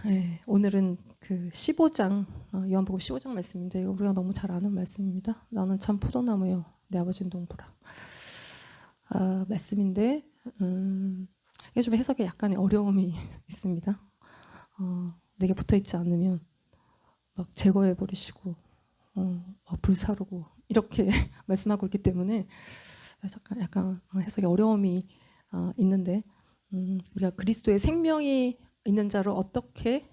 네, 오늘은 그 15장, 요한복음 15장 말씀인데 이거 우리가 너무 잘 아는 말씀입니다. 나는 참 포도나무요, 내 아버지는 농부라. 말씀인데 이게 좀 해석에 약간의 어려움이 있습니다. 내게 붙어있지 않으면 막 제거해 버리시고 불사르고 이렇게 말씀하고 있기 때문에 약간 해석에 어려움이 있는데 우리가 그리스도의 생명이 있는 자를 어떻게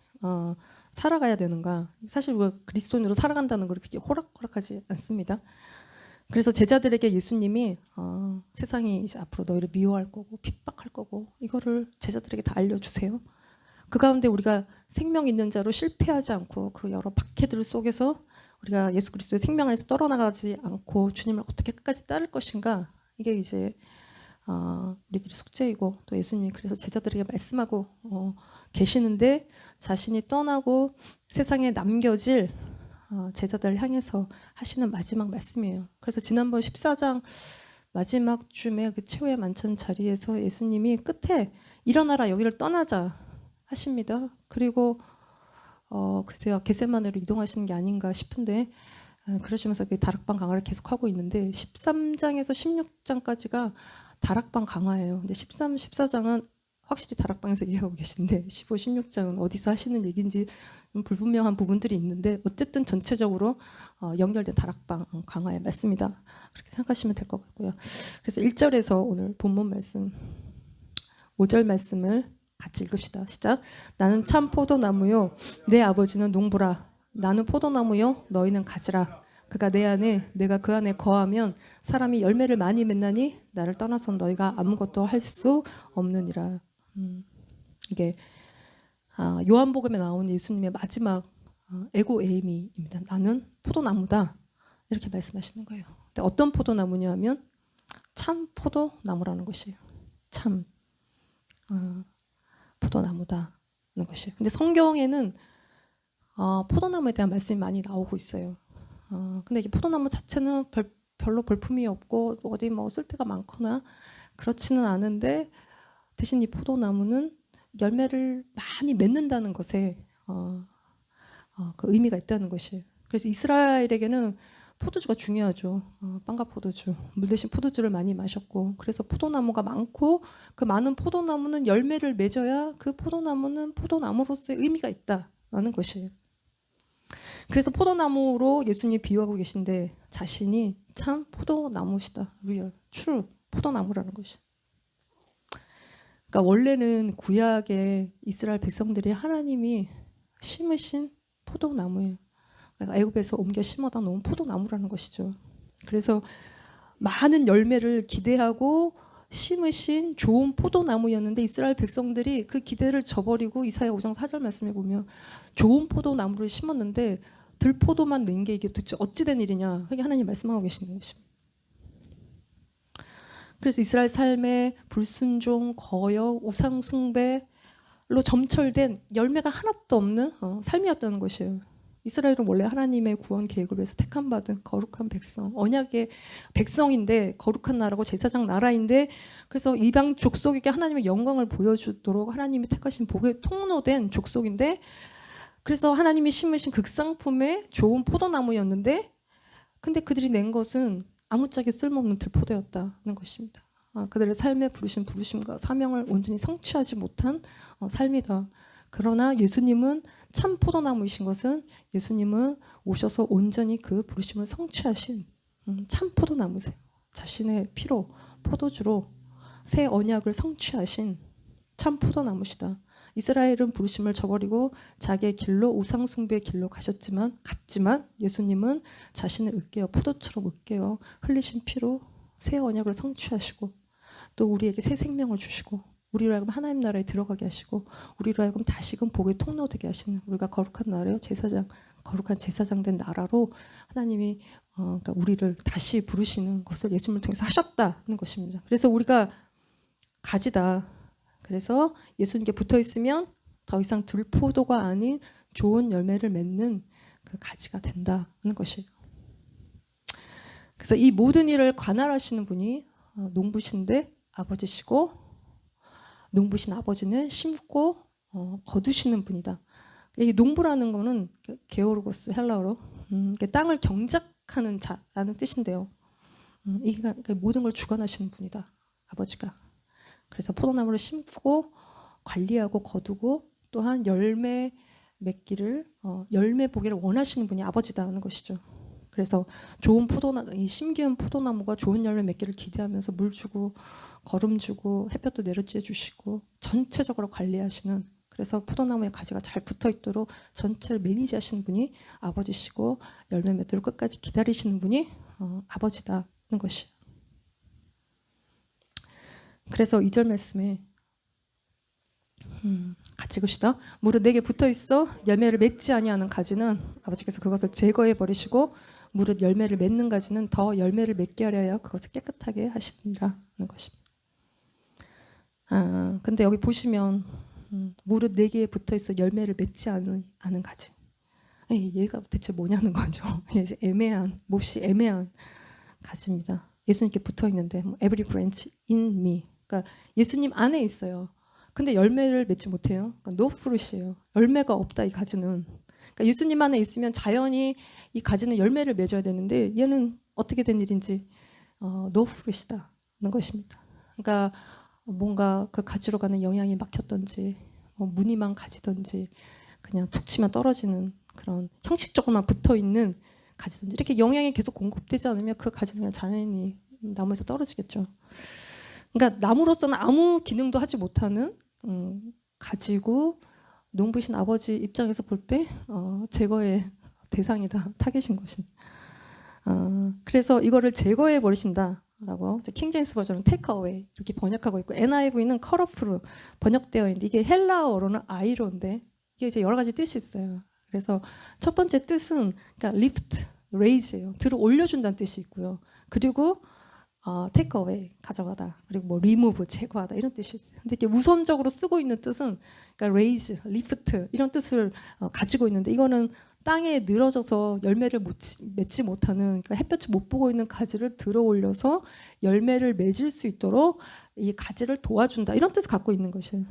살아가야 되는가. 사실 우리가 그리스도인으로 살아간다는 걸 그렇게 호락호락하지 않습니다. 그래서 제자들에게 예수님이 세상이 이제 앞으로 너희를 미워할 거고 핍박할 거고 이거를 제자들에게 다 알려주세요. 그 가운데 우리가 생명 있는 자로 실패하지 않고 그 여러 박해들 속에서 우리가 예수 그리스도의 생명 안에서 떨어나가지 않고 주님을 어떻게 끝까지 따를 것인가. 이게 이제 우리들의 숙제이고 또 예수님이 그래서 제자들에게 말씀하고 계시는데 자신이 떠나고 세상에 남겨질 제자들을 향해서 하시는 마지막 말씀이에요. 그래서 지난번 14장 마지막 쯤에 그 최후의 만찬 자리에서 예수님이 끝에 일어나라 여기를 떠나자 하십니다. 그리고 글쎄요 겟세마네로 이동하시는 게 아닌가 싶은데 그러시면서 그 다락방 강화를 계속하고 있는데 13장에서 16장까지가 다락방 강화예요. 근데 13, 14장은 확실히 다락방에서 이해하고 계신데 15, 16장은 어디서 하시는 얘기인지 불분명한 부분들이 있는데 어쨌든 전체적으로 연결된 다락방 강화의 말씀이다. 그렇게 생각하시면 될 것 같고요. 그래서 1절에서 오늘 본문 말씀 5절 말씀을 같이 읽읍시다. 시작. 나는 참 포도나무요 내 아버지는 농부라. 나는 포도나무요 너희는 가지라. 그가 내 안에 내가 그 안에 거하면 사람이 열매를 많이 맺나니 나를 떠나선 너희가 아무것도 할 수 없느니라. 이게 요한복음에 나온 예수님의 마지막 에고 에이미입니다. 나는 포도나무다 이렇게 말씀하시는 거예요. 근데 어떤 포도나무냐 하면 참 포도나무라는 것이에요. 참 포도나무다는 것이에요. 근데 성경에는 포도나무에 대한 말씀이 많이 나오고 있어요. 근데 이게 포도나무 자체는 별로 볼품이 없고 어디 뭐 쓸데가 많거나 그렇지는 않은데 대신 이 포도나무는 열매를 많이 맺는다는 것에 그 의미가 있다는 것이에요. 그래서 이스라엘에게는 포도주가 중요하죠. 빵과 포도주, 물 대신 포도주를 많이 마셨고 그래서 포도나무가 많고 그 많은 포도나무는 열매를 맺어야 그 포도나무는 포도나무로서의 의미가 있다는 것이에요. 그래서 포도나무로 예수님이 비유하고 계신데 자신이 참 포도나무시다. real, true 포도나무라는 것이. 그러니까 원래는 구약의 이스라엘 백성들이 하나님이 심으신 포도나무예요. 그러니까 애굽에서 옮겨 심어다 놓은 포도나무라는 것이죠. 그래서 많은 열매를 기대하고 심으신 좋은 포도나무였는데 이스라엘 백성들이 그 기대를 저버리고 이사야 5장 4절 말씀에 보면 좋은 포도나무를 심었는데 들포도만 낸 게 이게 도대체 어찌된 일이냐 그게 하나님 말씀하고 계시는 것입니다. 그래서 이스라엘 삶의 불순종, 거역, 우상 숭배로 점철된 열매가 하나도 없는 삶이었다는 것이에요. 이스라엘은 원래 하나님의 구원 계획을 위해서 택함받은 거룩한 백성, 언약의 백성인데 거룩한 나라고 제사장 나라인데 그래서 이방 족속에게 하나님의 영광을 보여주도록 하나님이 택하신 복의 통로된 족속인데 그래서 하나님이 심으신 극상품의 좋은 포도나무였는데 근데 그들이 낸 것은 아무짝에 쓸모없는 들포도였다는 것입니다. 그들의 삶에 부르신 부르심과 사명을 온전히 성취하지 못한 삶이다. 그러나 예수님은 참 포도나무이신 것은 예수님은 오셔서 온전히 그 부르심을 성취하신 참 포도나무세요. 자신의 피로 포도주로 새 언약을 성취하신 참 포도나무시다. 이스라엘은 부르심을 저버리고 자기의 길로 우상 숭배의 길로 갔지만 예수님은 자신을 으깨어 포도처럼 으깨어 흘리신 피로 새 언약을 성취하시고 또 우리에게 새 생명을 주시고 우리로 하여금 하나님 나라에 들어가게 하시고 우리로 하여금 다시금 복의 통로 되게 하시는 우리가 거룩한 나라요 거룩한 제사장 된 나라로 하나님이 그러니까 우리를 다시 부르시는 것을 예수님을 통해서 하셨다는 것입니다. 그래서 우리가 가지다. 그래서 예수님께 붙어 있으면 더 이상 들포도가 아닌 좋은 열매를 맺는 그 가지가 된다는 것이에요. 그래서 이 모든 일을 관할하시는 분이 농부신데 아버지시고 농부신 아버지는 심고 거두시는 분이다. 이 농부라는 거는 게오르고스 헬라어로 땅을 경작하는 자라는 뜻인데요. 이게 모든 걸 주관하시는 분이다, 아버지가. 그래서 포도나무를 심고 관리하고 거두고 또한 열매 맺기를 열매 보기를 원하시는 분이 아버지다는 것이죠. 그래서 좋은 이 심기운 포도나무가 좋은 열매 맺기를 기대하면서 물 주고 거름 주고 햇볕도 내려쬐 주시고 전체적으로 관리하시는, 그래서 포도나무에 가지가 잘 붙어 있도록 전체를 매니지하시는 분이 아버지시고 열매 맺도록 끝까지 기다리시는 분이 아버지다는 것이에요. 그래서 2절 말씀에 같이 읽읍시다. 무릇 내게 붙어 있어 열매를 맺지 아니하는 가지는 아버지께서 그것을 제거해 버리시고 무릇 열매를 맺는 가지는 더 열매를 맺게 하려 그것을 깨끗하게 하시니라는 것입니다. 근데 여기 보시면 무릇 내게 붙어 있어 열매를 맺지 않은 가지. 얘가 대체 뭐냐는 거죠. 애매한, 몹시 애매한 가지입니다. 예수님께 붙어 있는데 every branch in me. 그러니까 예수님 안에 있어요. 근데 열매를 맺지 못해요. 그러니까 no fruit이에요. 열매가 없다, 이 가지는. 그러니까 예수님 안에 있으면 자연히 이 가지는 열매를 맺어야 되는데 얘는 어떻게 된 일인지 no fruit이다는 것입니다. 그러니까 뭔가 그 가지로 가는 영향이 막혔던지 무늬만 가지던지 그냥 툭 치면 떨어지는 그런 형식적으로만 붙어있는 가지든지 이렇게 영양이 계속 공급되지 않으면 그 가지는 그냥 자연히 나무에서 떨어지겠죠. 그러니까 나무로서는 아무 기능도 하지 못하는 가지고 농부신 아버지 입장에서 볼 때 제거의 대상이다, 타겟인 것인. 그래서 이거를 제거해 버리신다라고 킹제임스 버전은 take away 이렇게 번역하고 있고 NIV는 cut off로 번역되어 있는데 이게 헬라어로는 아이로인데 이게 이제 여러 가지 뜻이 있어요. 그래서 첫 번째 뜻은 그러니까 lift, raise예요. 들어 올려준다는 뜻이 있고요. 그리고 take away, 가져가다. 그리고 뭐 remove, 제거하다 이런 뜻이 있어요. 근데 이게 우선적으로 쓰고 있는 뜻은 그러니까 raise, lift 이런 뜻을 가지고 있는데 이거는 땅에 늘어져서 열매를 맺지 못하는, 그러니까 햇볕을 못 보고 있는 가지를 들어 올려서 열매를 맺을 수 있도록 이 가지를 도와준다 이런 뜻을 갖고 있는 것이에요.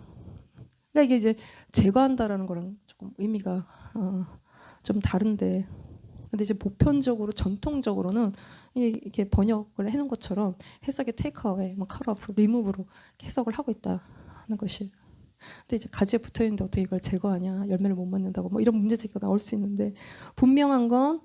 그러니까 이게 이제 제거한다라는 거랑 조금 의미가 좀 다른데, 근데 이제 보편적으로 전통적으로는 이렇게 번역을 해놓은 것처럼 해석의 take away, 뭐 cut off, remove로 해석을 하고 있다는 것이. 근데 이제 가지에 붙어 있는데 어떻게 이걸 제거하냐, 열매를 못 맺는다고 뭐 이런 문제제기가 나올 수 있는데, 분명한 건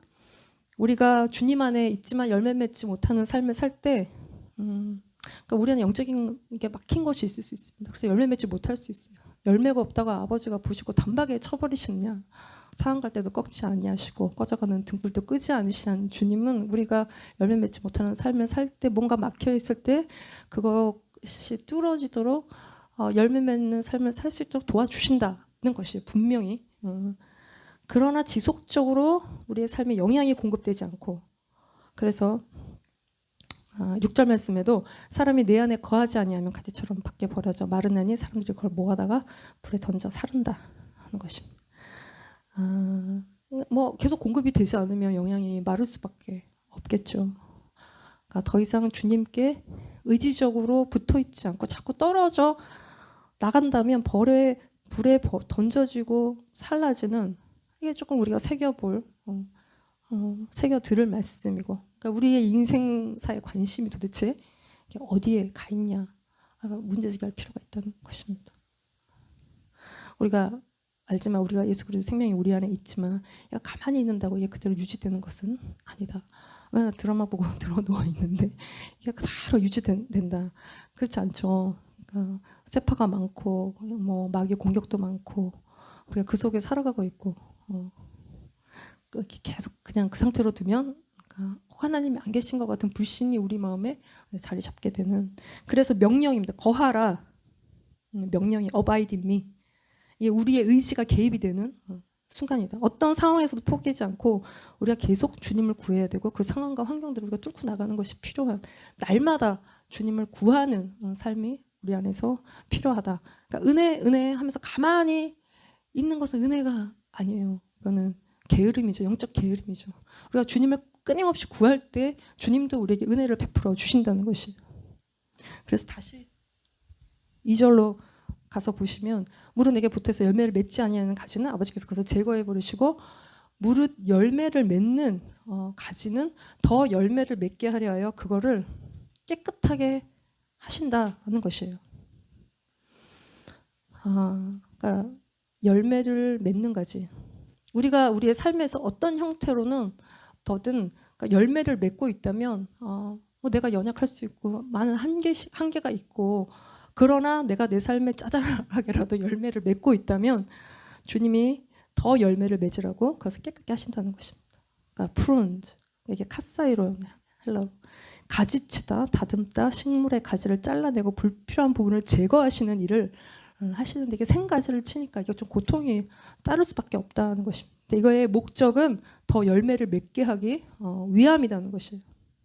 우리가 주님 안에 있지만 열매 맺지 못하는 삶을 살 때, 그러니까 우리 안에 영적인 게 막힌 것이 있을 수 있습니다. 그래서 열매 맺지 못할 수 있어요. 열매가 없다가 아버지가 보시고 단박에 쳐버리시느냐, 상한 갈 때도 꺾지 아니하시고 꺼져가는 등불도 끄지 않으시는 주님은 우리가 열매 맺지 못하는 삶을 살 때, 뭔가 막혀 있을 때 그것이 뚫어지도록 열매 맺는 삶을 살 수 있도록 도와주신다는 것이 분명히. 그러나 지속적으로 우리의 삶에 영향이 공급되지 않고, 그래서 6절 말씀에도 사람이 내 안에 거하지 아니하면 가지처럼 밖에 버려져 마르나니 사람들이 그걸 모아다가 불에 던져 사른다 하는 것입니다. 뭐 계속 공급이 되지 않으면 영향이 마를 수밖에 없겠죠. 그러니까 더 이상 주님께 의지적으로 붙어 있지 않고 자꾸 떨어져 나간다면 불에 던져지고 살라지는, 이게 조금 우리가 새겨볼 새겨들을 말씀이고, 그러니까 우리의 인생사의 관심이 도대체 어디에 가 있냐, 문제제기할 필요가 있다는 것입니다. 우리가 알지만 우리가 예수 그리스도 생명이 우리 안에 있지만 얘가 가만히 있는다고 얘 그대로 유지되는 것은 아니다. 맨날 드라마 보고 들어 누워 있는데 이게 그대로 유지된다. 그렇지 않죠. 그러니까 세파가 많고 뭐 마귀 공격도 많고 우리가 그 속에 살아가고 있고 계속 그냥 그 상태로 두면 그러니까 하나님이 안 계신 것 같은 불신이 우리 마음에 자리 잡게 되는, 그래서 명령입니다. 거하라. 명령이 abide in me. 이게 우리의 의지가 개입이 되는 순간이다. 어떤 상황에서도 포기하지 않고 우리가 계속 주님을 구해야 되고 그 상황과 환경들을 우리가 뚫고 나가는 것이 필요한, 날마다 주님을 구하는 삶이 우리 안에서 필요하다. 그러니까 은혜 하면서 가만히 있는 것은 은혜가 아니에요. 이거는 게으름이죠. 영적 게으름이죠. 우리가 주님을 끊임없이 구할 때 주님도 우리에게 은혜를 베풀어 주신다는 것이. 그래서 다시 2절로 가서 보시면 무릇 내게 붙어서 열매를 맺지 아니하는 가지는 아버지께서 그것을 제거해 버리시고 무릇 열매를 맺는 가지는 더 열매를 맺게 하려 하여 그거를 깨끗하게 하신다는 것이에요. 그러니까 열매를 맺는 가지. 우리가 우리의 삶에서 어떤 형태로는 더든 그러니까 열매를 맺고 있다면 뭐 내가 연약할 수 있고 많은 한계가 있고 그러나 내가 내 삶에 짜잘하게라도 열매를 맺고 있다면 주님이 더 열매를 맺으라고 그것을 깨끗게 하신다는 것입니다. 그러니까 프룬즈, 이게 카사이로 헬라어 가지치다, 다듬다, 식물의 가지를 잘라내고 불필요한 부분을 제거하시는 일을 하시는데 이게 생가지를 치니까 이게 좀 고통이 따를 수밖에 없다는 것입니다. 이거의 목적은 더 열매를 맺게 하기 위함이라는 것이에요.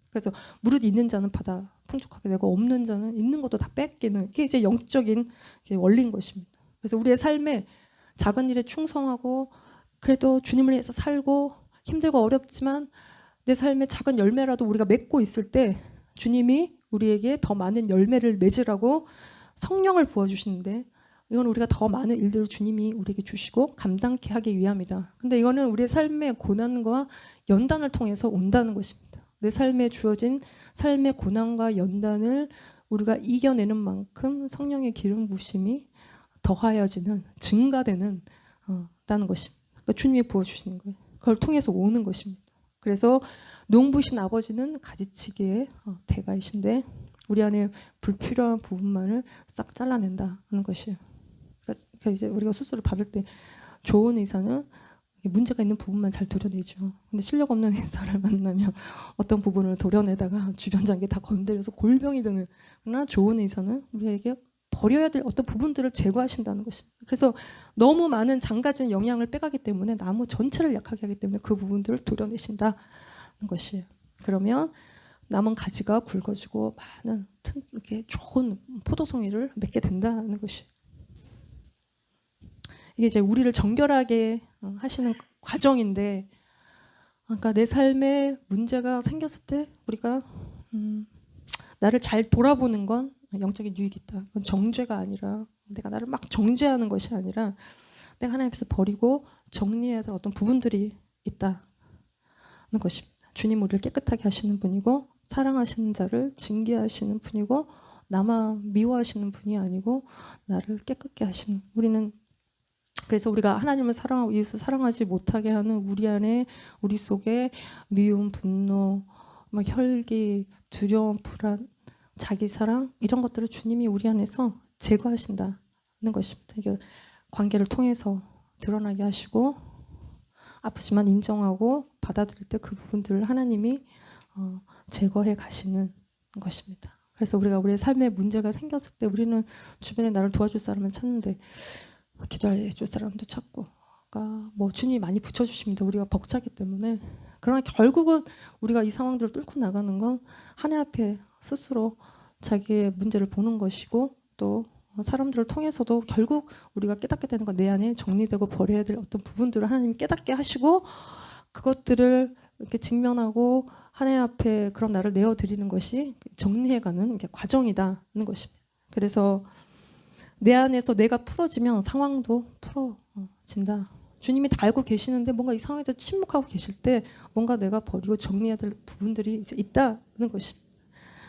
그래서 무릇 있는 자는 받아 풍족하게 되고 없는 자는 있는 것도 다 뺏기는 이게 이제 영적인 원리인 것입니다. 그래서 우리의 삶에 작은 일에 충성하고 그래도 주님을 위해서 살고 힘들고 어렵지만 내 삶의 작은 열매라도 우리가 맺고 있을 때 주님이 우리에게 더 많은 열매를 맺으라고 성령을 부어주시는데 이건 우리가 더 많은 일들을 주님이 우리에게 주시고 감당케 하기 위함이다. 근데 이거는 우리의 삶의 고난과 연단을 통해서 온다는 것입니다. 내 삶에 주어진 삶의 고난과 연단을 우리가 이겨내는 만큼 성령의 기름 부으심이 더하여지는 증가되는 다는 것입니다. 그러니까 주님이 부어주시는 거예요. 그걸 통해서 오는 것입니다. 그래서 농부신 아버지는 가지치기의 대가이신데 우리 안에 불필요한 부분만을 싹 잘라낸다는 것이에요. 그러니까 이제 우리가 수술을 받을 때 좋은 의사는 문제가 있는 부분만 잘 도려내죠. 근데 실력 없는 의사를 만나면 어떤 부분을 도려내다가 주변 장기 다 건드려서 골병이 되는. 그러나 좋은 의사는 우리에게 버려야 될 어떤 부분들을 제거하신다는 것입니다. 그래서 너무 많은 장가진 영양을 빼가기 때문에 나무 전체를 약하게 하기 때문에 그 부분들을 도려내신다는 것이에요. 그러면 남은 가지가 굵어지고 많은 이렇게 좋은 포도송이를 맺게 된다는 것이에요. 이게 이제 우리를 정결하게 하시는 과정인데, 그러니까 내 삶에 문제가 생겼을 때 우리가 나를 잘 돌아보는 건 영적인 유익이 있다. 그건 정죄가 아니라 내가 나를 막 정죄하는 것이 아니라 내가 하나님 앞에서 버리고 정리해야 될 어떤 부분들이 있다는 것입니다. 주님 우리를 깨끗하게 하시는 분이고 사랑하시는 자를 징계하시는 분이고 나만 미워하시는 분이 아니고 나를 깨끗게 하시는. 우리는 그래서 우리가 하나님을 사랑하고 이웃을 사랑하지 못하게 하는 우리 안에 우리 속에 미움, 분노, 막 혈기, 두려움, 불안, 자기 사랑 이런 것들을 주님이 우리 안에서 제거하신다는 것입니다. 이게 관계를 통해서 드러나게 하시고 아프지만 인정하고 받아들일 때 그 부분들을 하나님이 제거해 가시는 것입니다. 그래서 우리가 우리의 삶에 문제가 생겼을 때 우리는 주변에 나를 도와줄 사람을 찾는데 기도해 줄 사람도 찾고, 그러니까 뭐 주님이 많이 붙여주십니다. 우리가 벅차기 때문에. 그러나 결국은 우리가 이 상황들을 뚫고 나가는 건 하나님 앞에 스스로 자기의 문제를 보는 것이고 또 사람들을 통해서도 결국 우리가 깨닫게 되는 건 내 안에 정리되고 버려야 될 어떤 부분들을 하나님이 깨닫게 하시고 그것들을 이렇게 직면하고 하나님 앞에 그런 나를 내어드리는 것이 정리해가는 과정이다는 것입니다. 그래서 내 안에서 내가 풀어지면 상황도 풀어진다. 주님이 다 알고 계시는데 뭔가 이 상황에서 침묵하고 계실 때 뭔가 내가 버리고 정리해야 될 부분들이 이제 있다는 것입니다.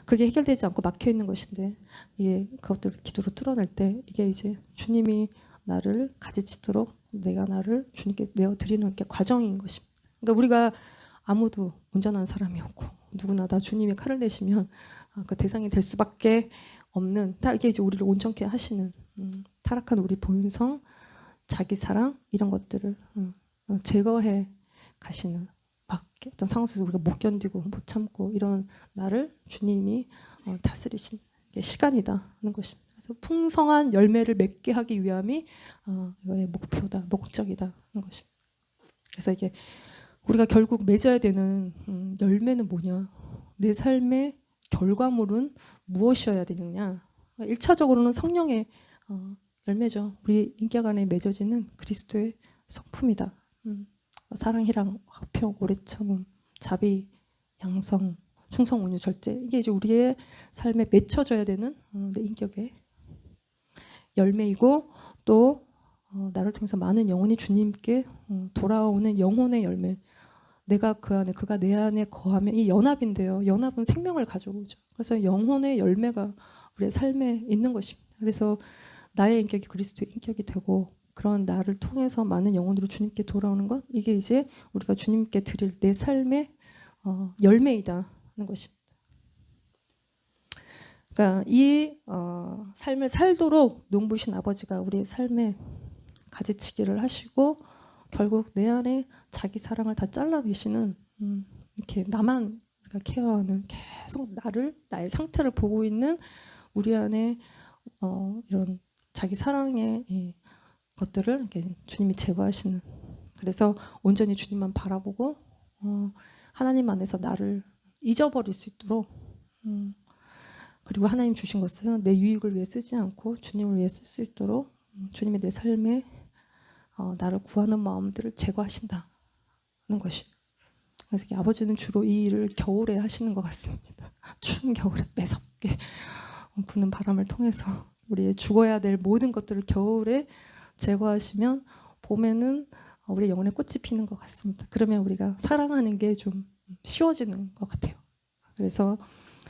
그게 해결되지 않고 막혀 있는 것인데 이게 그것들을 기도로 뚫어낼 때 이게 이제 주님이 나를 가지치도록 내가 나를 주님께 내어드리는 이렇게 과정인 것입니다. 그러니까 우리가 아무도 온전한 사람이 없고 누구나 다 주님이 칼을 내시면 그 대상이 될 수밖에 없는, 다 이게 이제 우리를 온전케 하시는 타락한 우리 본성, 자기 사랑 이런 것들을 제거해 가시는, 막 어떤 상황 속에서 우리가 못 견디고 못 참고 이런 나를 주님이 다스리시는 시간이다는 것입니다. 그래서 풍성한 열매를 맺게 하기 위함이 이거의 목표다, 목적이다는 것입니다. 그래서 이게 우리가 결국 맺어야 되는 열매는 뭐냐? 내 삶의 결과물은 무엇이어야 되느냐? 1차적으로는 성령의 열매죠. 우리 인격 안에 맺어지는 그리스도의 성품이다. 사랑, 희랑, 화평, 오래 참음, 자비, 양성, 충성, 온유, 절제. 이게 이제 우리의 삶에 맺혀져야 되는 내 인격의 열매이고 또 나를 통해서 많은 영혼이 주님께 돌아오는 영혼의 열매. 내가 그 안에, 그가 내 안에 거하면, 이 연합인데요. 연합은 생명을 가져오죠. 그래서 영혼의 열매가 우리의 삶에 있는 것입니다. 그래서 나의 인격이 그리스도의 인격이 되고 그런 나를 통해서 많은 영혼으로 주님께 돌아오는 것, 이게 이제 우리가 주님께 드릴 내 삶의 열매이다는 것입니다. 그러니까 이 삶을 살도록 농부신 아버지가 우리의 삶에 가지치기를 하시고 결국 내 안에 자기 사랑을 다 잘라내시는, 이렇게 나만 우리가 케어하는, 계속 나의 상태를 보고 있는 우리 안에 이런 자기 사랑의 것들을 이렇게 주님이 제거하시는. 그래서 온전히 주님만 바라보고 하나님 안에서 나를 잊어버릴 수 있도록, 그리고 하나님 주신 것은 내 유익을 위해 쓰지 않고 주님을 위해 쓸 수 있도록 주님이 내 삶에 나를 구하는 마음들을 제거하신다는 것이. 그래서 아버지는 주로 이 일을 겨울에 하시는 것 같습니다. 추운 겨울에 매섭게 부는 바람을 통해서 우리의 죽어야 될 모든 것들을 겨울에 제거하시면 봄에는 우리 영혼의 꽃이 피는 것 같습니다. 그러면 우리가 사랑하는 게 좀 쉬워지는 것 같아요. 그래서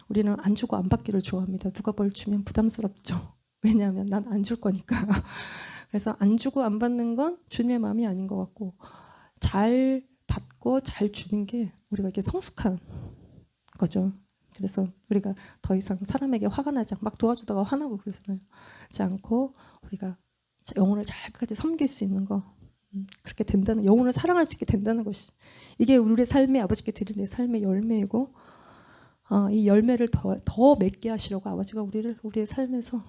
우리는 안 주고 안 받기를 좋아합니다. 누가 뭘 주면 부담스럽죠. 왜냐하면 난 안 줄 거니까. 그래서 안 주고 안 받는 건 주님의 마음이 아닌 것 같고, 잘 받고 잘 주는 게 우리가 이렇게 성숙한 거죠. 그래서 우리가 더 이상 사람에게 화가 나지 않고 막 도와주다가 화나고 그러잖아요. 그렇지 않고 우리가 영혼을 잘 끝까지 섬길 수 있는 거, 그렇게 된다는, 영혼을 사랑할 수 있게 된다는 것이, 이게 우리의 삶에, 아버지께 드린 내 삶의 열매이고, 이 열매를 더 맺게 하시려고 아버지가 우리의 삶에서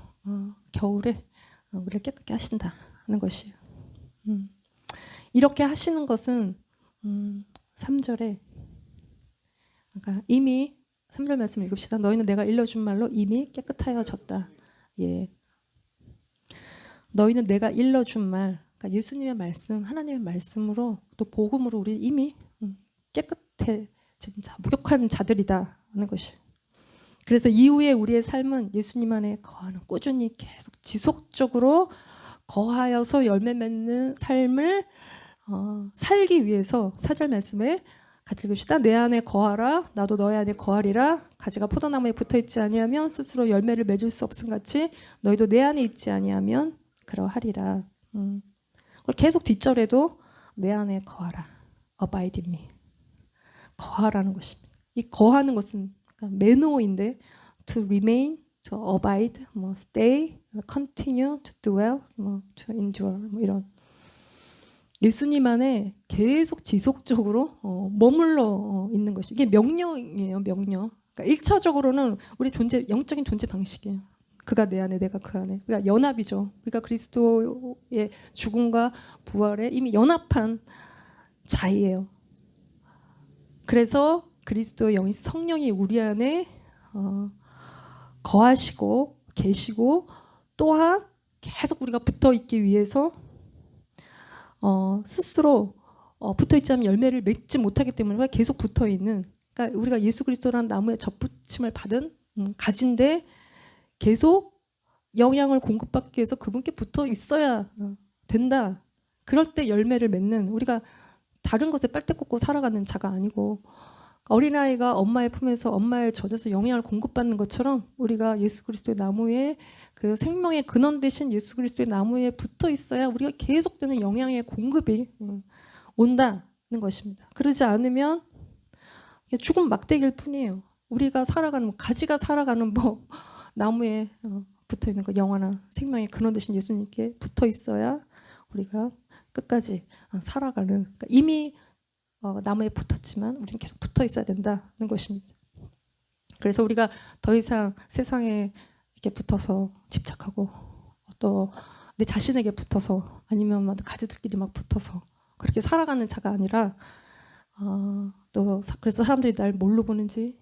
겨울에 우리를 깨끗게 하신다는 것이에요. 이렇게 하시는 것은 3절에, 그러니까 이미 3절 말씀 읽읍시다. 너희는 내가 일러준 말로 이미 깨끗하여졌다. 예. 너희는 내가 일러준 말, 그러니까 예수님의 말씀, 하나님의 말씀으로 또 복음으로 우리 이미 깨끗해진 자, 목욕한 자들이다 하는 것이. 그래서 이후에 우리의 삶은 예수님 안에 거하는, 꾸준히 계속 지속적으로 거하여서 열매 맺는 삶을 살기 위해서 4절 말씀에 같이 읽읍시다. 내 안에 거하라, 나도 너희 안에 거하리라. 가지가 포도나무에 붙어있지 아니하면 스스로 열매를 맺을 수 없음같이 너희도 내 안에 있지 아니하면 그러하리라. 계속 뒷절에도 내 안에 거하라, abide in me, 거하라는 것입니다. 이 거하는 것은 매너인데 to remain, to abide, 뭐 stay, continue, to dwell, 뭐 to endure, 뭐 이런 예수님 안에 계속 지속적으로 머물러 있는 것이, 이게 명령이에요. 명령. 그러니까 1차적으로는 우리 영적인 존재 방식이에요. 그가 내 안에, 내가 그 안에. 그러니까 연합이죠. 우리가 그리스도의 죽음과 부활에 이미 연합한 자이에요. 그래서 그리스도의 영이, 성령이 우리 안에 거하시고 계시고, 또한 계속 우리가 붙어 있기 위해서 스스로 붙어 있지 않으면 열매를 맺지 못하기 때문에 계속 붙어 있는, 그러니까 우리가 예수 그리스도라는 나무에 접붙임을 받은 가진데 계속 영양을 공급받기 위해서 그분께 붙어 있어야 된다. 그럴 때 열매를 맺는, 우리가 다른 것에 빨대 꽂고 살아가는 자가 아니고, 어린아이가 엄마의 품에서, 엄마의 젖에서 영양을 공급받는 것처럼 우리가 예수 그리스도의 나무에, 그 생명의 근원 되신 예수 그리스도의 나무에 붙어 있어야 우리가 계속되는 영양의 공급이 온다는 것입니다. 그러지 않으면 죽은 막대기일 뿐이에요. 우리가 살아가는, 가지가 살아가는 나무에 붙어 있는 거, 영원한 생명의 근원 되신 예수님께 붙어 있어야 우리가 끝까지 살아가는, 그러니까 이미 나무에 붙었지만 우리는 계속 붙어 있어야 된다는 것입니다. 그래서 우리가 더 이상 세상에 이렇게 붙어서 집착하고, 또 내 자신에게 붙어서, 아니면 막 가지들끼리 막 붙어서 그렇게 살아가는 자가 아니라, 또 그래서 사람들이 날 뭘로 보는지,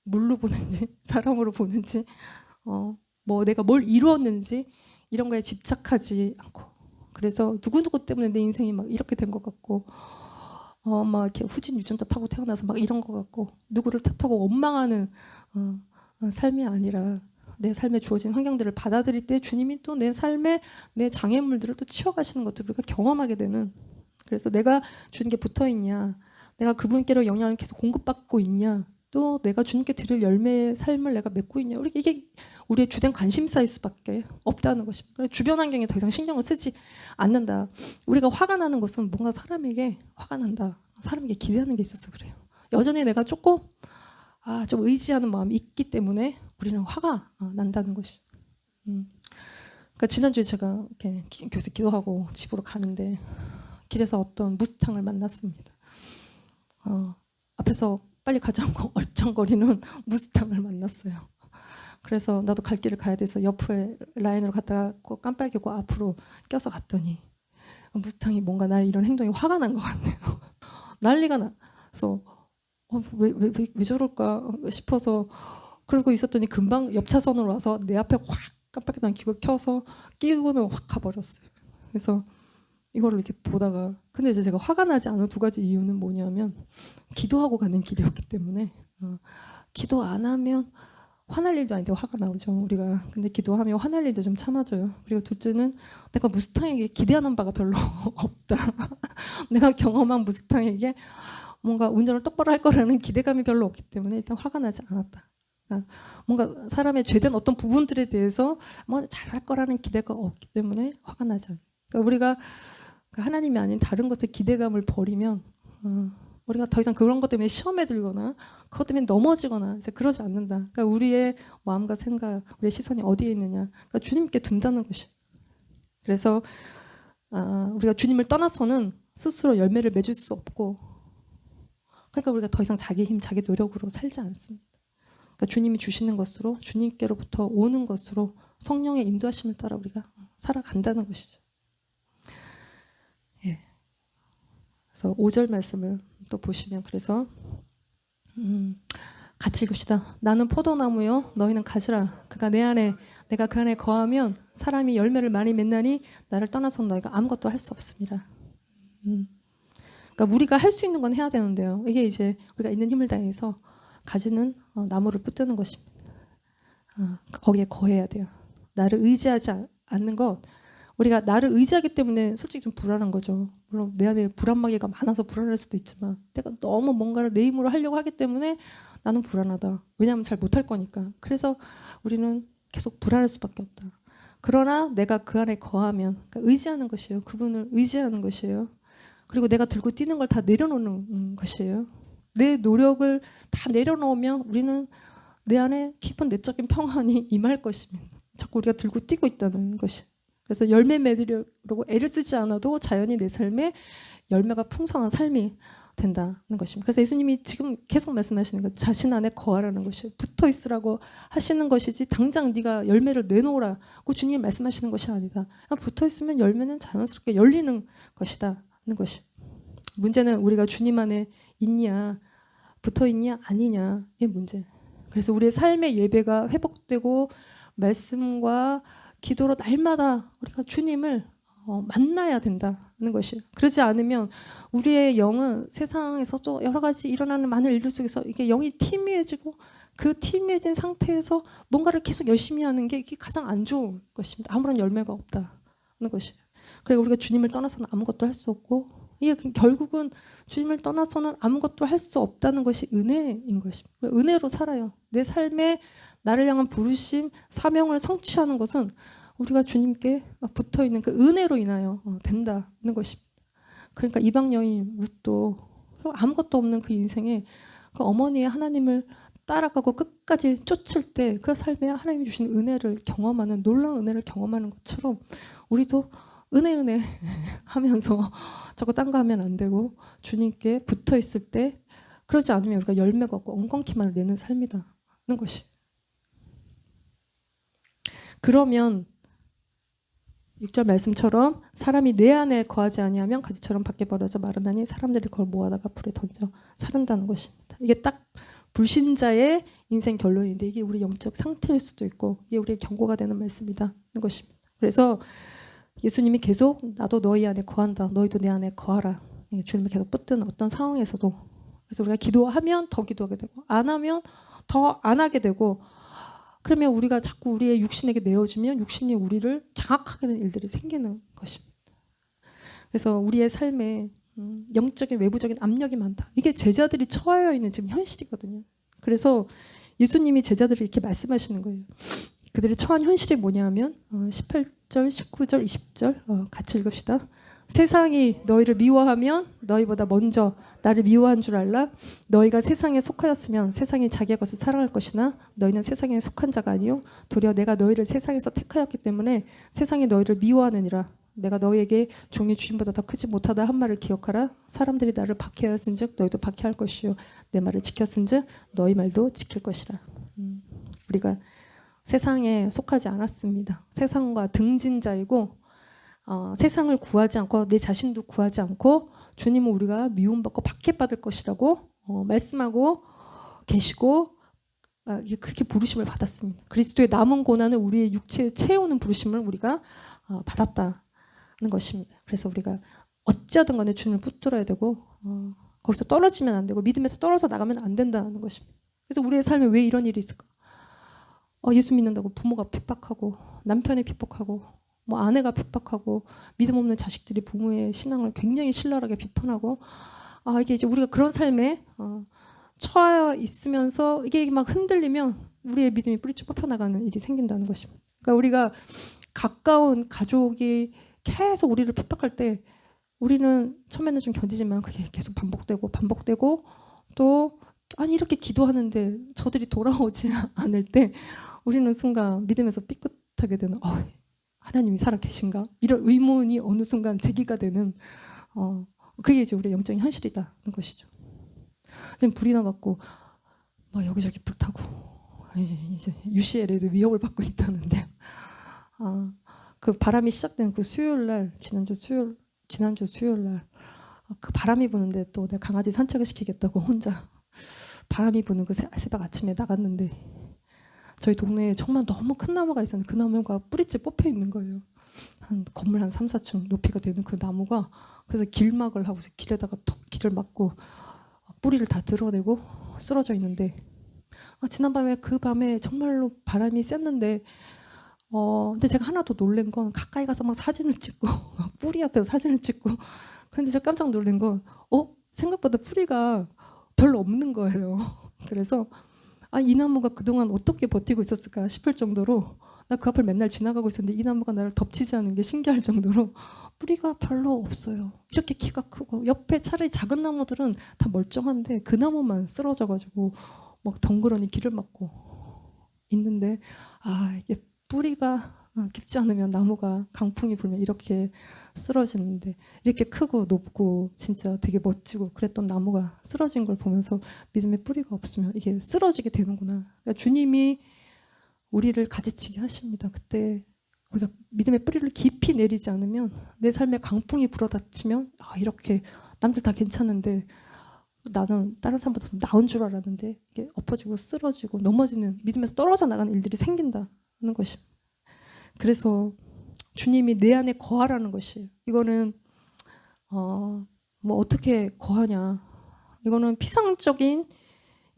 물로 보는지, 사람으로 보는지, 뭐 내가 뭘 이루었는지 이런 거에 집착하지 않고, 그래서 누구누구 때문에 내 인생이 막 이렇게 된 것 같고, 막 이렇게 후진 유전자 타고 태어나서 막 이런 것 같고, 누구를 탓하고 원망하는 삶이 아니라, 내 삶에 주어진 환경들을 받아들일 때 주님이 또 내 삶에 내 장애물들을 또 치워가시는 것들을 우리가 경험하게 되는. 그래서 내가 주님께 붙어 있냐, 내가 그분께로 영향을 계속 공급받고 있냐, 또 내가 주님께 드릴 열매의 삶을 내가 맺고 있냐. 이게 우리의 주된 관심사일 수밖에 없다는 것입니다. 주변 환경에 더 이상 신경을 쓰지 않는다. 우리가 화가 나는 것은 뭔가 사람에게 화가 난다, 사람에게 기대하는 게 있어서 그래요. 여전히 내가 조금 좀 의지하는 마음이 있기 때문에 우리는 화가 난다는 것이. 그러니까 지난주에 제가 이렇게 교회에서 기도하고 집으로 가는데 길에서 어떤 무스탕을 만났습니다. 앞에서 빨리 가자고 얼쩡거리는 무스탕을 만났어요. 그래서 나도 갈 길을 가야 돼서 옆에 라인으로 갔다가 깜빡이고 앞으로 껴서 갔더니 무스탕이 뭔가 나의 이런 행동이 화가 난 것 같네요. 난리가 나서 왜 저럴까 싶어서 그러고 있었더니 금방 옆 차선으로 와서 내 앞에 확 깜빡이도 안 켜고 켜서 끼고는 확 가버렸어요. 그래서 이거를 이렇게 보다가, 근데 이제 제가 화가 나지 않은 두 가지 이유는 뭐냐면 기도하고 가는 길이었기 때문에 기도 안 하면 화날 일도 아닌데 화가 나오죠 우리가. 근데 기도하면 화날 일도 좀 참아져요. 그리고 둘째는 내가 무스탕에게 기대하는 바가 별로 없다. 내가 경험한 무스탕에게 뭔가 운전을 똑바로 할 거라는 기대감이 별로 없기 때문에 일단 화가 나지 않았다. 그러니까 뭔가 사람의 죄된 어떤 부분들에 대해서 뭐 잘할 거라는 기대가 없기 때문에 화가 나지 않아요. 그러니까 우리가 하나님이 아닌 다른 것에 기대감을 버리면 우리가 더 이상 그런 것 때문에 시험에 들거나 그것 때문에 넘어지거나 이제 그러지 않는다. 그러니까 우리의 마음과 생각, 우리의 시선이 어디에 있느냐, 그러니까 주님께 둔다는 것이. 그래서 우리가 주님을 떠나서는 스스로 열매를 맺을 수 없고, 그러니까 우리가 더 이상 자기 힘, 자기 노력으로 살지 않습니다. 그러니까 주님이 주시는 것으로, 주님께로부터 오는 것으로 성령의 인도하심을 따라 우리가 살아간다는 것이죠. 예. 그래서 5절 말씀을 또 보시면, 그래서 같이 읽읍시다. 나는 포도나무요, 너희는 가지라. 그가 내 안에, 내가 그 안에 거하면 사람이 열매를 많이 맺나니 나를 떠나서 너희가 아무것도 할 수 없습니다. 그러니까 우리가 할 수 있는 건 해야 되는데요. 이게 이제 우리가 있는 힘을 다해서 가지는 나무를 붙드는 것입니다. 거기에 거해야 돼요. 나를 의지하지 않는 것. 우리가 나를 의지하기 때문에 솔직히 좀 불안한 거죠. 물론 내 안에 불안마귀가 많아서 불안할 수도 있지만, 내가 너무 뭔가를 내 힘으로 하려고 하기 때문에 나는 불안하다. 왜냐하면 잘 못할 거니까. 그래서 우리는 계속 불안할 수밖에 없다. 그러나 내가 그 안에 거하면, 그러니까 의지하는 것이에요. 그분을 의지하는 것이에요. 그리고 내가 들고 뛰는 걸 다 내려놓는 것이에요. 내 노력을 다 내려놓으면 우리는 내 안에 깊은 내적인 평안이 임할 것입니다. 자꾸 우리가 들고 뛰고 있다는 것이. 그래서 열매 맺으려고 애를 쓰지 않아도 자연히 내 삶에 열매가 풍성한 삶이 된다는 것입니다. 그래서 예수님이 지금 계속 말씀하시는 것, 자신 안에 거하라는 것이에요. 붙어 있으라고 하시는 것이지 당장 네가 열매를 내놓으라고 주님이 말씀하시는 것이 아니다. 붙어 있으면 열매는 자연스럽게 열리는 것이다 하는 것이. 문제는 우리가 주님 안에 있냐, 붙어 있냐 아니냐의 문제. 그래서 우리의 삶의 예배가 회복되고 말씀과 기도로 날마다 우리가 주님을 만나야 된다는 것이. 그러지 않으면 우리의 영은 세상에서 또 여러 가지 일어나는 많은 일들 속에서 이게 영이 희미해지고, 그 희미해진 상태에서 뭔가를 계속 열심히 하는 게 이게 가장 안 좋은 것입니다. 아무런 열매가 없다는 것이. 그리고 우리가 주님을 떠나서는 아무것도 할 수 없고, 이게 결국은 주님을 떠나서는 아무것도 할 수 없다는 것이 은혜인 것입니다. 은혜로 살아요. 내 삶에 나를 향한 부르심, 사명을 성취하는 것은 우리가 주님께 붙어있는 그 은혜로 인하여 된다는 것입니다. 그러니까 이방 여인 룻도 아무것도 없는 그 인생에 그 어머니의 하나님을 따라가고 끝까지 쫓을 때 그 삶에 하나님이 주신 은혜를 경험하는, 놀라운 은혜를 경험하는 것처럼 우리도 은혜 하면서 자꾸 딴 거 하면 안 되고 주님께 붙어 있을 때, 그러지 않으면 우리가 열매가 없고 엉겅퀴만을 내는 삶이다는 것이. 그러면 6절 말씀처럼 사람이 내 안에 거하지 아니하면 가지처럼 밖에 버려져 마르나니 사람들이 그걸 모아다가 불에 던져 사른다는 것입니다. 이게 딱 불신자의 인생 결론인데, 이게 우리 영적 상태일 수도 있고 이게 우리의 경고가 되는 말씀이다는 것입니다. 그래서 예수님이 계속 나도 너희 안에 거한다, 너희도 내 안에 거하라, 주님을 계속 붙드는 어떤 상황에서도. 그래서 우리가 기도하면 더 기도하게 되고, 안 하면 더 안 하게 되고, 그러면 우리가 자꾸 우리의 육신에게 내어주면 육신이 우리를 장악하게 되는 일들이 생기는 것입니다. 그래서 우리의 삶에 영적인 외부적인 압력이 많다. 이게 제자들이 처하여 있는 지금 현실이거든요. 그래서 예수님이 제자들이 이렇게 말씀하시는 거예요. 그들이 처한 현실이 뭐냐면 18절, 19절, 20절 같이 읽읍시다. 세상이 너희를 미워하면 너희보다 먼저 나를 미워한 줄 알라. 너희가 세상에 속하였으면 세상이 자기의 것을 사랑할 것이나 너희는 세상에 속한 자가 아니요 도리어 내가 너희를 세상에서 택하였기 때문에 세상이 너희를 미워하느니라. 내가 너희에게 종이 주인보다 더 크지 못하다 한 말을 기억하라. 사람들이 나를 박해하였은즉 너희도 박해할 것이요 내 말을 지켰은즉 너희 말도 지킬 것이라. 우리가 세상에 속하지 않았습니다. 세상과 등진자이고 세상을 구하지 않고 내 자신도 구하지 않고 주님은 우리가 미움받고 박해받을 것이라고 말씀하고 계시고 그렇게 부르심을 받았습니다. 그리스도의 남은 고난을 우리의 육체에 채우는 부르심을 우리가 받았다는 것입니다. 그래서 우리가 어찌하든 간에 주님을 붙들어야 되고 거기서 떨어지면 안 되고 믿음에서 떨어져 나가면 안 된다는 것입니다. 그래서 우리의 삶에 왜 이런 일이 있을까? 예수 믿는다고 부모가 핍박하고 남편이 핍박하고 뭐 아내가 핍박하고 믿음 없는 자식들이 부모의 신앙을 굉장히 신랄하게 비판하고 이게 이제 우리가 그런 삶에 처해 있으면서 이게 막 흔들리면 우리의 믿음이 뿌리째 뽑혀나가는 일이 생긴다는 것입니다. 그러니까 우리가 가까운 가족이 계속 우리를 핍박할 때 우리는 처음에는 좀 견디지만 그게 계속 반복되고 또 아니 이렇게 기도하는데 저들이 돌아오지 않을 때 우리는 순간 믿음에서 삐끗하게 되는 하나님이 살아 계신가? 이런 의문이 어느 순간 제기가 되는 그게 이제 우리의 영적인 현실이라는 것이죠. 지금 불이 나갖고 막 여기저기 불타고 이제 UCL에도 위협을 받고 있다는데 그 바람이 시작된 그 수요일 날 지난주 수요일 날 그 바람이 부는데 또 내가 강아지 산책을 시키겠다고 혼자 바람이 부는 그 새벽 아침에 나갔는데 저희 동네에 정말 너무 큰 나무가 있었는데 그 나무가 뿌리째 뽑혀 있는 거예요. 한 건물 한 3, 4층 높이가 되는 그 나무가 그래서 길막을 하고 길에다가 턱 길을 막고 뿌리를 다 드러내고 쓰러져 있는데 지난밤에 그 밤에 정말로 바람이 셌는데 근데 제가 하나 더 놀란 건 가까이 가서 막 사진을 찍고 뿌리 앞에서 사진을 찍고 근데 제가 깜짝 놀란 건 생각보다 뿌리가 별로 없는 거예요. 그래서 이 나무가 그동안 어떻게 버티고 있었을까 싶을 정도로 나 그 앞을 맨날 지나가고 있었는데 이 나무가 나를 덮치지 않은 게 신기할 정도로 뿌리가 별로 없어요. 이렇게 키가 크고 옆에 차라리 작은 나무들은 다 멀쩡한데 그 나무만 쓰러져가지고 막 덩그러니 길을 막고 있는데 이게 뿌리가 깊지 않으면 나무가 강풍이 불면 이렇게 쓰러지는데 이렇게 크고 높고 진짜 되게 멋지고 그랬던 나무가 쓰러진 걸 보면서 믿음의 뿌리가 없으면 이게 쓰러지게 되는구나. 그러니까 주님이 우리를 가지치게 하십니다. 그때 우리가 믿음의 뿌리를 깊이 내리지 않으면 내 삶에 강풍이 불어닥치면 이렇게 남들 다 괜찮은데 나는 다른 사람보다 더 나은 줄 알았는데 이게 엎어지고 쓰러지고 넘어지는 믿음에서 떨어져 나가는 일들이 생긴다는 것입니다. 그래서 주님이 내 안에 거하라는 것이에요. 이거는 뭐 어떻게 거하냐. 이거는 피상적인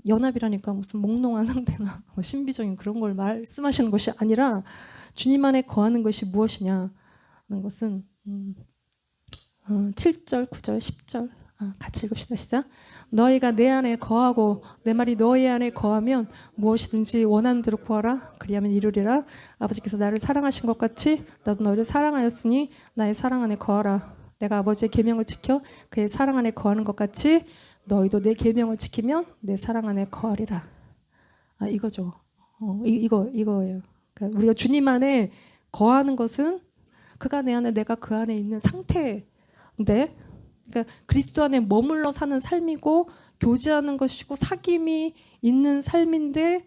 연합이라니까 무슨 몽롱한 상태나 신비적인 그런 걸 말씀하시는 것이 아니라 주님 안에 거하는 것이 무엇이냐는 것은 7절, 9절, 10절 같이 읽읍시다. 시작. 너희가 내 안에 거하고 내 말이 너희 안에 거하면 무엇이든지 원하는 대로 구하라. 그리하면 이루리라. 아버지께서 나를 사랑하신 것 같이 나도 너희를 사랑하였으니 나의 사랑 안에 거하라. 내가 아버지의 계명을 지켜 그의 사랑 안에 거하는 것 같이 너희도 내 계명을 지키면 내 사랑 안에 거하리라. 이거죠. 이거예요. 그러니까 우리가 주님 안에 거하는 것은 그가 내 안에 내가 그 안에 있는 상태인데 그러니까 그리스도 안에 머물러 사는 삶이고 교제하는 것이고 사귐이 있는 삶인데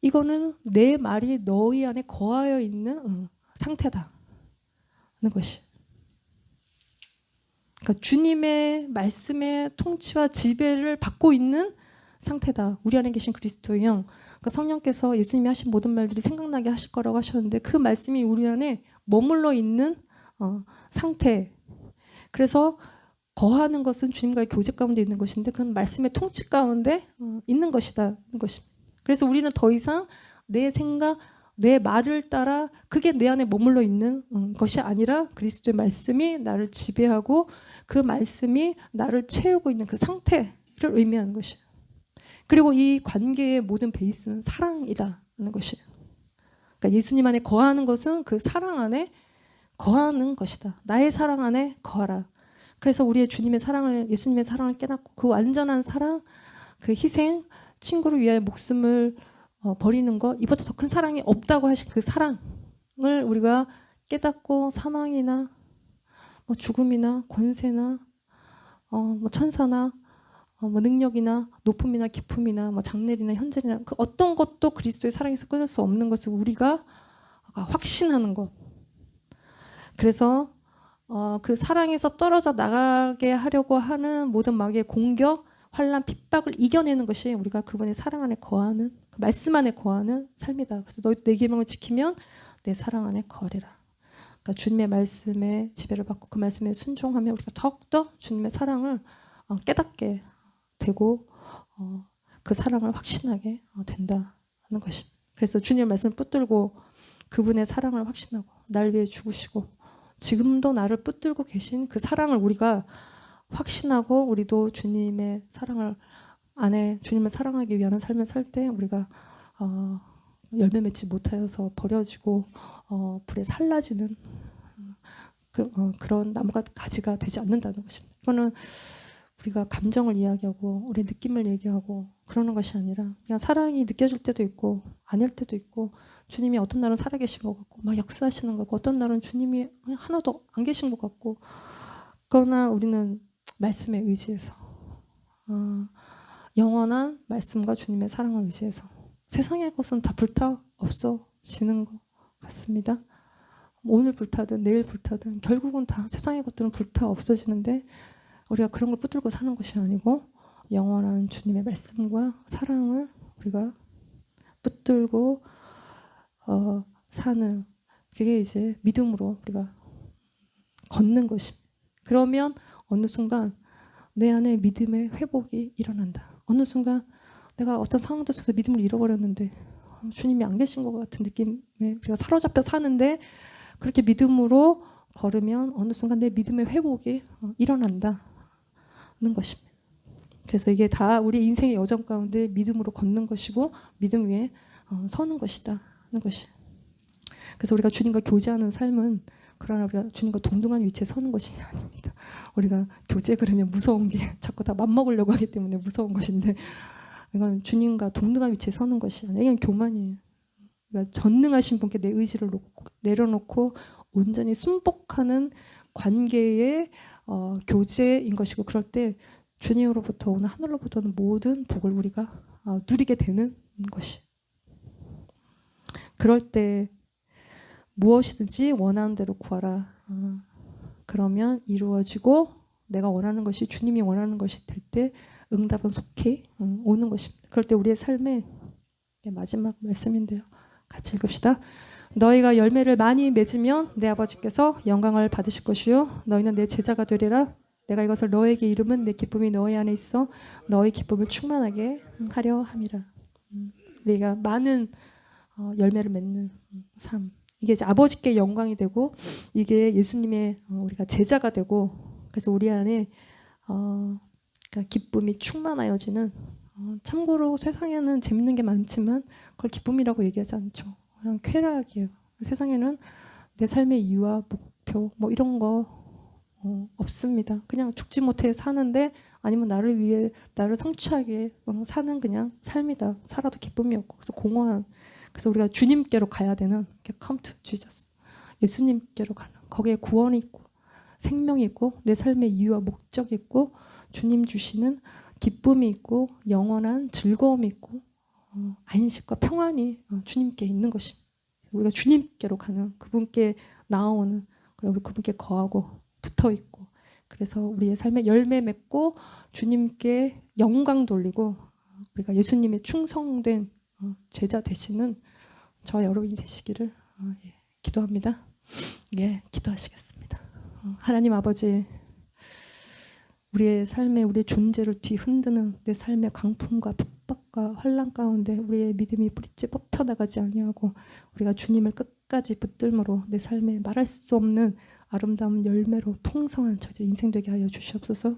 이거는 내 말이 너희 안에 거하여 있는 상태다는 것이. 그러니까 주님의 말씀의 통치와 지배를 받고 있는 상태다. 우리 안에 계신 그리스도의 영. 그러니까 성령께서 예수님이 하신 모든 말들이 생각나게 하실 거라고 하셨는데 그 말씀이 우리 안에 머물러 있는 상태. 그래서 거하는 것은 주님과의 교제 가운데 있는 것인데 그건 말씀의 통치 가운데 있는 것이다는 것입니다. 그래서 우리는 더 이상 내 생각, 내 말을 따라 그게 내 안에 머물러 있는 것이 아니라 그리스도의 말씀이 나를 지배하고 그 말씀이 나를 채우고 있는 그 상태를 의미하는 것이에요. 그리고 이 관계의 모든 베이스는 사랑이다는 것이에요. 그러니까 예수님 안에 거하는 것은 그 사랑 안에 거하는 것이다. 나의 사랑 안에 거하라. 그래서 우리의 주님의 사랑을, 예수님의 사랑을 깨닫고 그 완전한 사랑, 그 희생, 친구를 위하여 목숨을 버리는 것, 이보다 더 큰 사랑이 없다고 하신 그 사랑을 우리가 깨닫고 사망이나 뭐 죽음이나 권세나 뭐 천사나 뭐 능력이나 높음이나 깊음이나 뭐 장래이나 현재나 그 어떤 것도 그리스도의 사랑에서 끊을 수 없는 것을 우리가 확신하는 것. 그래서 그 사랑에서 떨어져 나가게 하려고 하는 모든 마귀의 공격, 환난, 핍박을 이겨내는 것이 우리가 그분의 사랑 안에 거하는, 그 말씀 안에 거하는 삶이다. 그래서 너희 내 계명을 지키면 내 사랑 안에 거하리라. 그러니까 주님의 말씀에 지배를 받고 그 말씀에 순종하면 우리가 더욱더 주님의 사랑을 깨닫게 되고 그 사랑을 확신하게 된다는 것입니다. 그래서 주님의 말씀을 붙들고 그분의 사랑을 확신하고 날 위해 죽으시고 지금도 나를 붙들고 계신 그 사랑을 우리가 확신하고 우리도 주님의 사랑을 안에 주님을 사랑하기 위한 삶을 살 때 우리가 열매 맺지 못하여서 버려지고 불에 살라지는 그런 나무가 가지가 되지 않는다는 것입니다. 이거는 우리가 감정을 이야기하고 우리 느낌을 얘기하고 그러는 것이 아니라 그냥 사랑이 느껴질 때도 있고 아닐 때도 있고 주님이 어떤 날은 살아계신 것 같고 막 역사하시는 것 같고 어떤 날은 주님이 하나도 안 계신 것 같고 그러나 우리는 말씀에 의지해서 영원한 말씀과 주님의 사랑을 의지해서 세상의 것은 다 불타 없어지는 것 같습니다. 오늘 불타든 내일 불타든 결국은 다 세상의 것들은 불타 없어지는데 우리가 그런 걸 붙들고 사는 것이 아니고 영원한 주님의 말씀과 사랑을 우리가 붙들고 사는 그게 이제 믿음으로 우리가 걷는 것입니다. 그러면 어느 순간 내 안에 믿음의 회복이 일어난다. 어느 순간 내가 어떤 상황들 속에서 믿음을 잃어버렸는데 주님이 안 계신 것 같은 느낌에 우리가 사로잡혀 사는데 그렇게 믿음으로 걸으면 어느 순간 내 믿음의 회복이 일어난다는 것입니다. 그래서 이게 다 우리 인생의 여정 가운데 믿음으로 걷는 것이고 믿음 위에 서는 것이다 하는 것이. 그래서 우리가 주님과 교제하는 삶은 그러나 우리가 주님과 동등한 위치에 서는 것이 아닙니다. 우리가 교제 그러면 무서운 게 자꾸 다 맘먹으려고 하기 때문에 무서운 것인데 이건 주님과 동등한 위치에 서는 것이 아니라 이건 교만이에요. 그러니까 전능하신 분께 내 의지를 내려놓고 온전히 순복하는 관계의 교제인 것이고 그럴 때 주님으로부터 오는 하늘로부터 오는 모든 복을 우리가 누리게 되는 것이. 그럴 때 무엇이든지 원하는 대로 구하라. 그러면 이루어지고 내가 원하는 것이 주님이 원하는 것이 될 때 응답은 속히 오는 것입니다. 그럴 때 우리의 삶에 마지막 말씀인데요. 같이 읽읍시다. 너희가 열매를 많이 맺으면 내 아버지께서 영광을 받으실 것이요 너희는 내 제자가 되리라. 내가 이것을 너에게 이름은 내 기쁨이 너희 안에 있어 너희 기쁨을 충만하게 하려 함이라. 우리가 많은 열매를 맺는 삶. 이게 이제 아버지께 영광이 되고 이게 예수님의 우리가 제자가 되고 그래서 우리 안에 그러니까 기쁨이 충만하여지는 참고로 세상에는 재밌는 게 많지만 그걸 기쁨이라고 얘기하지 않죠. 그냥 쾌락이에요. 세상에는 내 삶의 이유와 목표 뭐 이런 거 없습니다. 그냥 죽지 못해 사는데 아니면 나를 위해 나를 성취하게 사는 그냥 삶이다. 살아도 기쁨이 없고 그래서 공허한 그래서 우리가 주님께로 가야 되는 come to Jesus. 예수님께로 가는 거기에 구원이 있고 생명이 있고 내 삶의 이유와 목적이 있고 주님 주시는 기쁨이 있고 영원한 즐거움이 있고 안식과 평안이 주님께 있는 것입니다. 우리가 주님께로 가는 그분께 나아오는 그리고 그분께 거하고 붙어 있고 그래서 우리의 삶에 열매 맺고 주님께 영광 돌리고 우리가 예수님의 충성된 제자 되시는 저 여러분이 되시기를 기도합니다. 예, 기도하시겠습니다. 하나님 아버지, 우리의 삶에 우리의 존재를 뒤흔드는 내 삶의 강풍과 협박과 환난 가운데 우리의 믿음이 뿌리째 뻗어나가지 아니하고 우리가 주님을 끝까지 붙들므로 내 삶에 말할 수 없는 아름다운 열매로 풍성한 저희들 인생 되게 하여 주시옵소서.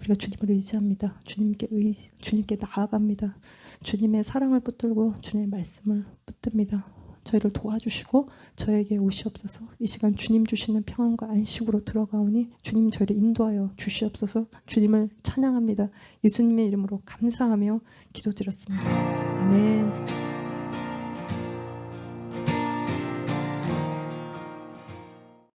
우리가 주님을 의지합니다. 주님께 나아갑니다. 주님의 사랑을 붙들고 주님의 말씀을 붙듭니다. 저희를 도와주시고 저에게 오시옵소서. 이 시간 주님 주시는 평안과 안식으로 들어가오니 주님 저희를 인도하여 주시옵소서. 주님을 찬양합니다. 예수님의 이름으로 감사하며 기도드렸습니다. 아멘.